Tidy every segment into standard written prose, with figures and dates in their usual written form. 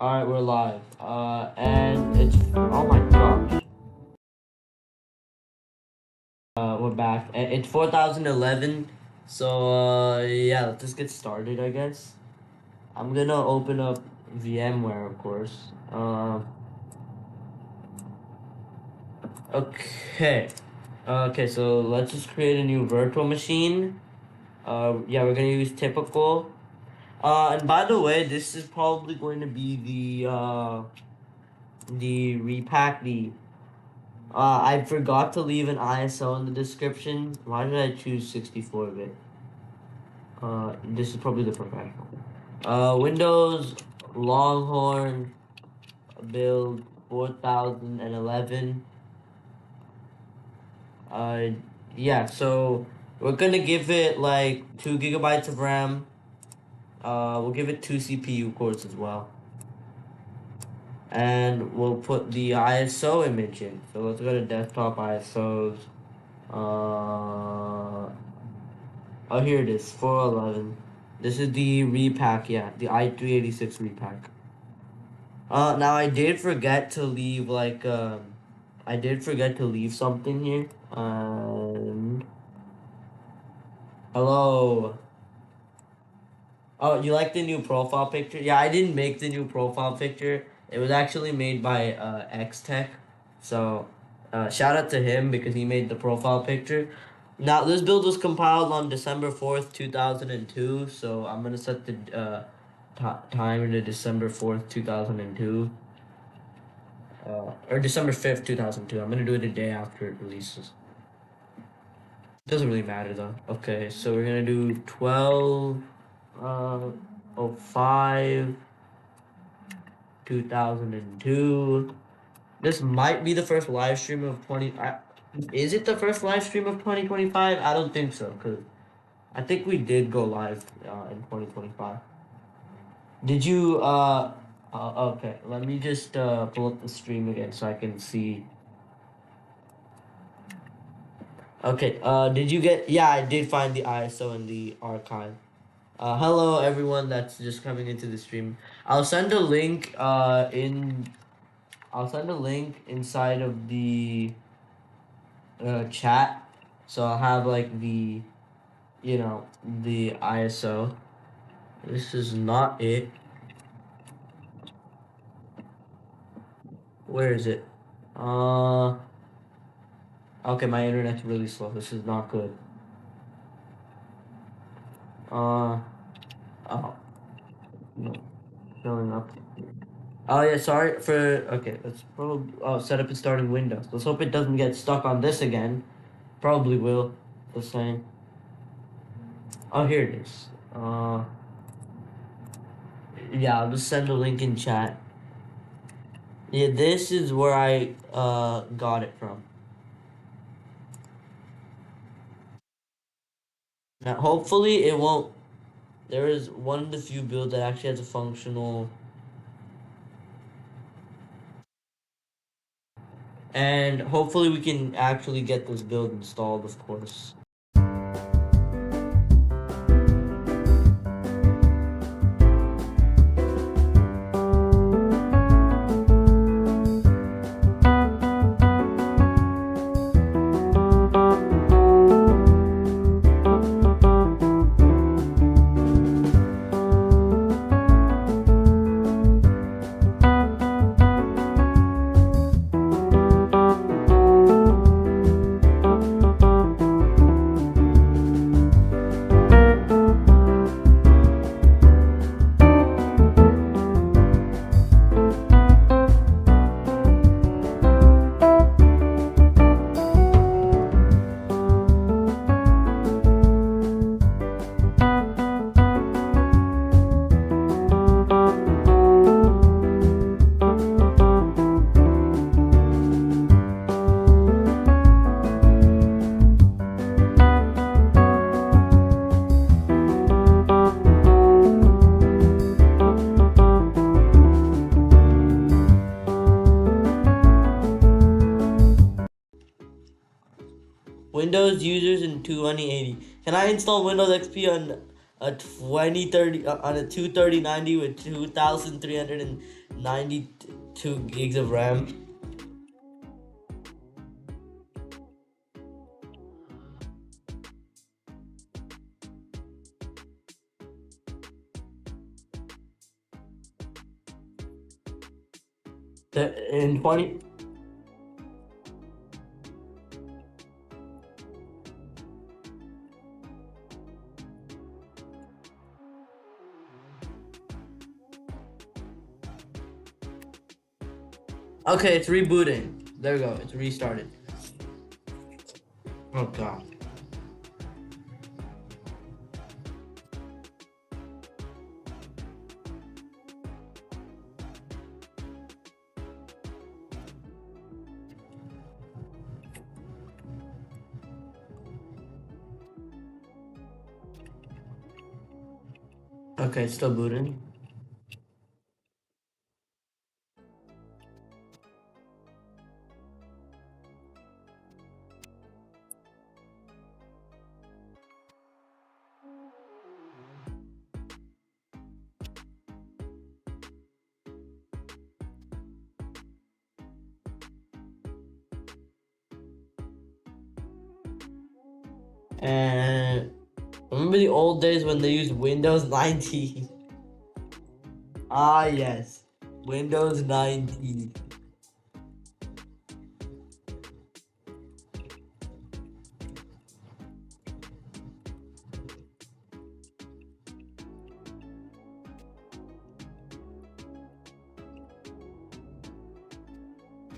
Alright, we're live. And it's, oh my gosh. We're back. It's 4011. So, yeah, let's just get started, I guess. I'm gonna open up VMware, of course. Okay. Okay, so let's just create a new virtual machine. Yeah, we're gonna use typical. And by the way, this is probably going to be the repack, I forgot to leave an ISO in the description. Why did I choose 64-bit? This is probably the professional. Windows Longhorn build 4011. Uh, yeah, so we're gonna give it like 2 gigabytes of RAM. We'll give it 2 CPU cores as well. And we'll put the ISO image in. So let's go to desktop ISOs. Oh, here it is, 411. This is the repack, yeah, the i386 repack. Now I did forget to leave, I did forget to leave something here. Hello. Oh, you like the new profile picture? Yeah, I didn't make the new profile picture. It was actually made by, X-Tech. So, shout out to him because he made the profile picture. Now, this build was compiled on December 4th, 2002, so I'm gonna set the time to December 4th, 2002. Or December 5th, 2002. I'm gonna do it a day after it releases. Doesn't really matter though. Okay, so we're gonna do 12/05, 2002. This might be the first live stream of 20. Is it the first live stream of 2025? I don't think so, because I think we did go live in 2025. Did you, okay, let me just pull up the stream again so I can see. Okay, did you get, yeah, I did find the ISO in the archive. Hello everyone that's just coming into the stream. I'll send a link, I'll send a link inside of the chat. So I'll have like the ISO. This is not it. Where is it? Okay, my internet's really slow. This is not good. Oh, no, showing up. Oh yeah, sorry for, okay, let's probably, set up and starting Windows. Let's hope it doesn't get stuck on this again. Probably will, the same. Oh, here it is. Yeah, I'll just send a link in chat. Yeah, this is where I got it from. Now, hopefully it won't. There is one of the few builds that actually has a functional. And hopefully we can actually get this build installed, of course. Windows users in 2080. Can I install Windows XP on a 2030 on a 23090 with 2392 gigs of RAM. In 20. Okay, it's rebooting. There we go. It's restarted. Oh god. Okay, it's still booting. And remember the old days when they used Windows 19? Ah, yes. Windows 19.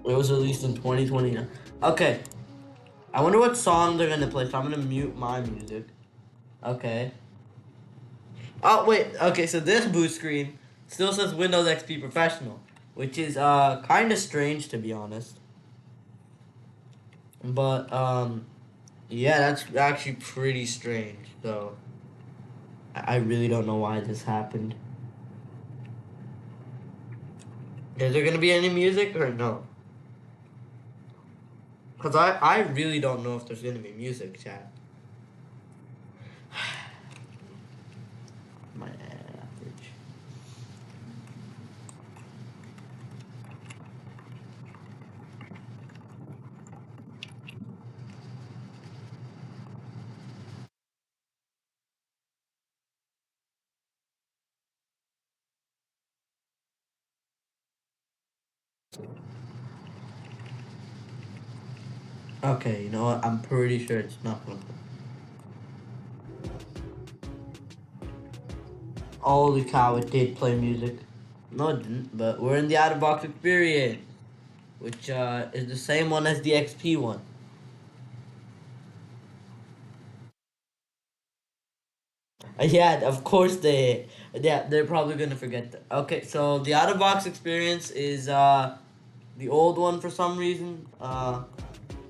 It was released in 2029. Okay. I wonder what song they're gonna play, so I'm gonna mute my music. Okay. Oh, wait. Okay, so this boot screen still says Windows XP Professional, which is kind of strange, to be honest. But, yeah, that's actually pretty strange, though. I really don't know why this happened. Is there gonna be any music or no? Because I really don't know if there's gonna be music, chat. My average. Okay, you know what? I'm pretty sure it's not gonna play. Holy cow, it did play music. No, it didn't, but we're in the out of box experience, which is the same one as the XP one. Yeah, of course they're probably gonna forget that. Okay, so the out of box experience is the old one for some reason.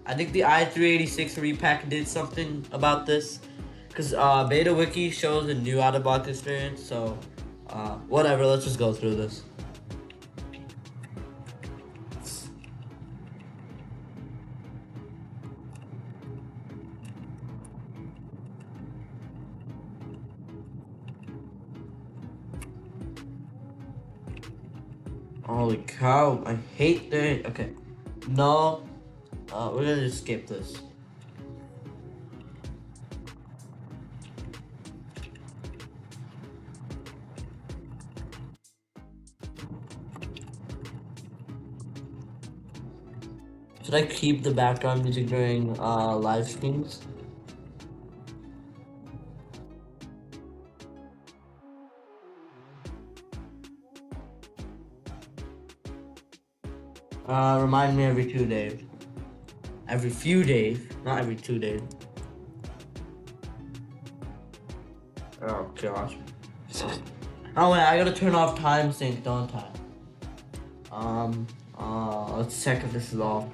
I think the i386 repack did something about this, cause Beta Wiki shows a new out of box experience. So whatever, let's just go through this. Holy cow, I hate that. Okay, no, we're gonna just skip this. Should I keep the background music during live streams? Remind me every 2 days. Every few days, not every 2 days. Oh gosh. Oh wait, I gotta turn off time sync, don't I? Let's check if this is off.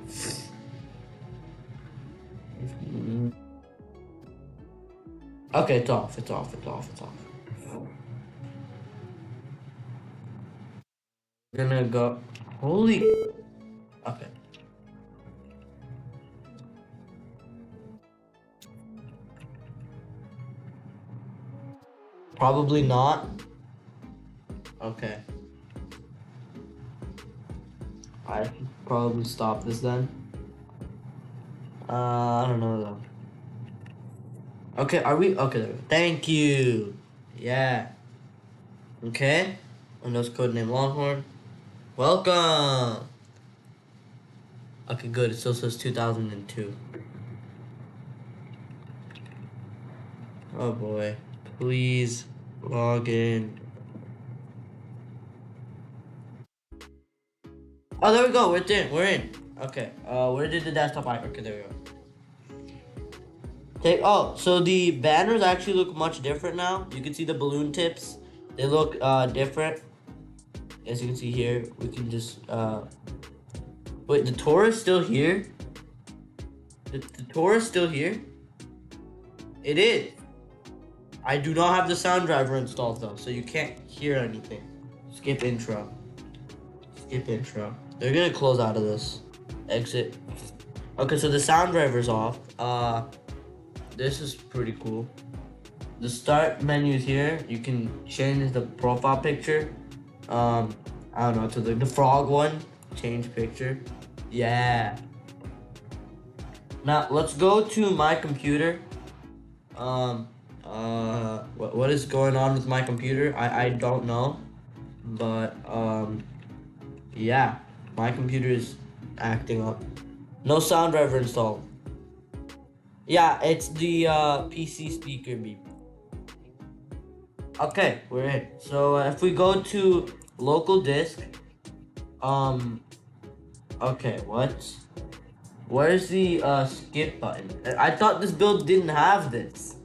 Okay, it's off, it's off, it's off, it's off. We're gonna go. Holy. Okay. Probably not. Okay. I should probably stop this then. I don't know though. Okay, are we? Okay, there we go. Thank you. Yeah. Okay. Windows code name Longhorn. Welcome. Okay, good. It still says 2002. Oh boy. Please log in. Oh, there we go. We're in. We're in. Okay. Where did the desktop icon? Okay, there we go. Okay. Oh, so the banners actually look much different now. You can see the balloon tips. They look different. As you can see here, we can just wait. The tour is still here. The tour is still here. It is. I do not have the sound driver installed though, so you can't hear anything. Skip intro. Skip intro. They're gonna close out of this. Exit. Okay, so the sound driver's off. This is pretty cool. The start menu is here. You can change the profile picture. I don't know, to the frog one. Change picture. Yeah. Now let's go to my computer. What is going on with my computer? I don't know, but yeah, my computer is acting up. No sound driver installed. Yeah, it's the PC speaker beep. Okay, we're in. So if we go to local disk, um, okay, what? Where's the skip button? I thought this build didn't have this.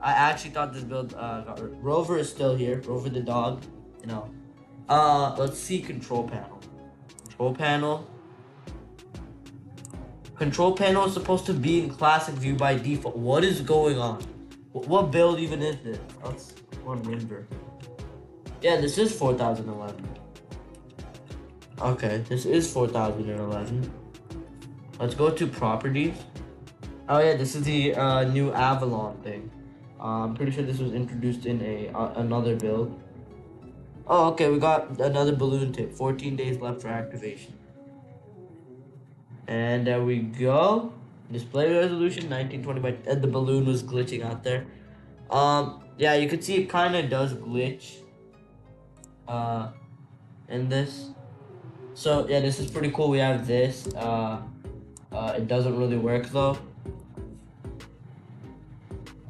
I actually thought this build Rover is still here. Rover the dog, you know. Let's see control panel. Control panel. Control panel is supposed to be in classic view by default. What is going on? What build even is this? That's one Winver. Yeah, this is 4011. Okay, this is 4011. Let's go to properties. Oh yeah, this is the new Avalon thing. I'm pretty sure this was introduced in another build. Oh, okay, we got another balloon tip. 14 days left for activation. And there we go. Display resolution 1920 by. And the balloon was glitching out there. Yeah, you can see it kind of does glitch. In this. So yeah, this is pretty cool. We have this. It doesn't really work though.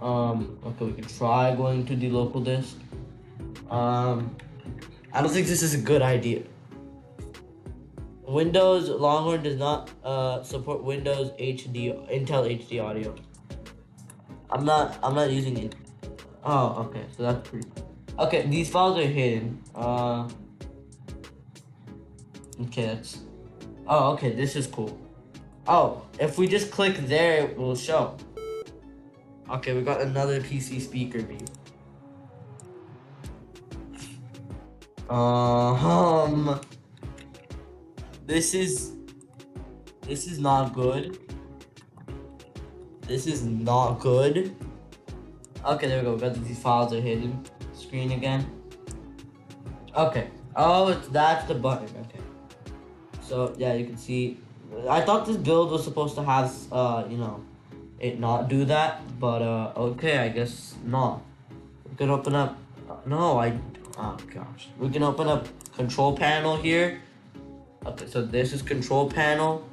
Okay, we can try going to the local disk. I don't think this is a good idea. Windows Longhorn does not support Windows HD Intel HD audio. I'm not using it. Oh, okay, so that's pretty. Okay, these files are hidden. Okay, that's. Oh, okay, this is cool. Oh, if we just click there, it will show. Okay, we got another PC speaker beep. This is not good. This is not good. Okay, there we go. We got these files are hidden. Screen again. Okay. Oh, that's the button. Okay. So yeah, you can see. I thought this build was supposed to have you know, it not do that, but okay, I guess not. We can open up. No, oh gosh. We can open up control panel here. Okay, so this is control panel.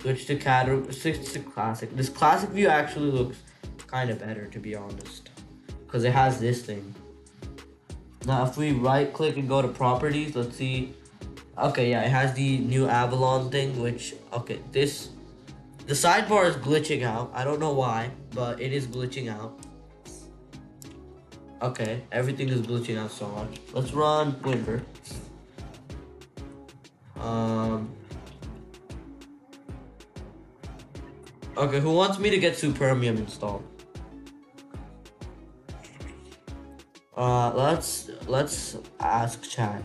Switch to category. Switch to classic. This classic view actually looks kind of better, to be honest, because it has this thing. Now, if we right click and go to properties, let's see. Okay, yeah, it has the new Avalon thing, which okay, the sidebar is glitching out. I don't know why, but it is glitching out. Okay, everything is glitching out so much. Let's run Winver. Okay, who wants me to get Supermium installed? Let's ask chat.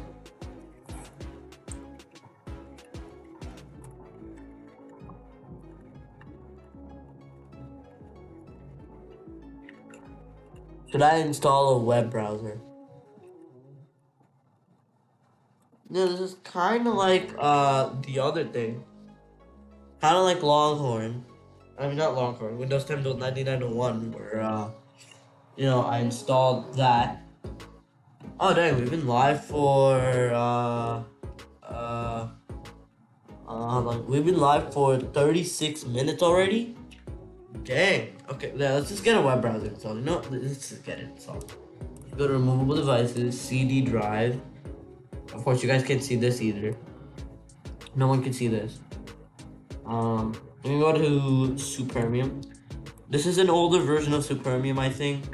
Could I install a web browser? Yeah, this is kind of like the other thing. Kind of like Longhorn. I mean, not Longhorn. Windows 10 build 9901, where I installed that. Oh dang, we've been live for how long? We've been live for 36 minutes already. Dang. Okay, yeah, let's just get a web browser installed. Let's just get it installed. Go to removable devices, CD drive. Of course, you guys can't see this either. No one can see this. Let me go to Supermium. This is an older version of Supermium, I think.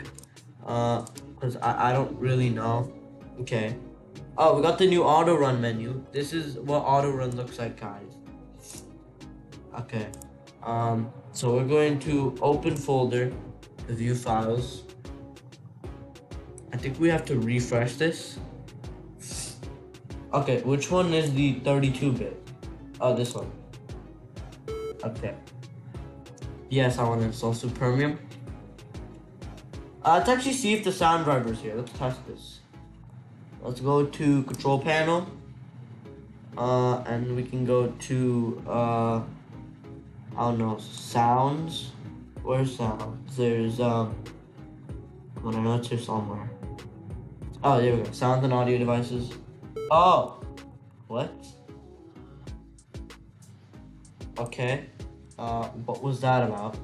Because I don't really know. Okay. Oh, we got the new auto run menu. This is what auto run looks like, guys. Okay. So we're going to open folder, view files. I think we have to refresh this. Okay, which one is the 32-bit? Oh, this one. Okay. Yes, I want to install Supermium. Let's actually see if the sound driver's here. Let's test this. Let's go to control panel. And we can go to, I don't know, sounds. Where's sounds? There's, I know it's here somewhere. Oh, there we go. Sounds and audio devices. Oh! What? Okay. What was that about?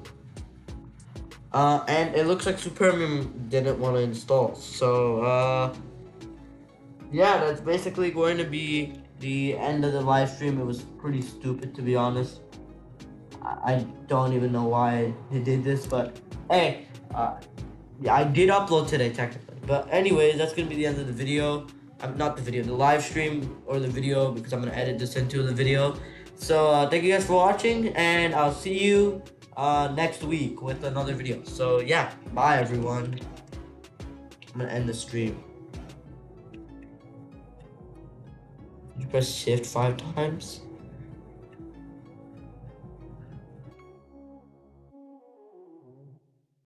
And it looks like Supermium didn't want to install. So, yeah, that's basically going to be the end of the live stream. It was pretty stupid, to be honest. I don't even know why they did this, but hey, yeah, I did upload today technically. But anyways, that's gonna be the end of the video. Not the video, the live stream or the video, because I'm gonna edit this into the video. So thank you guys for watching, and I'll see you next week with another video. So yeah, bye everyone. I'm gonna end the stream. Did you press shift 5 times?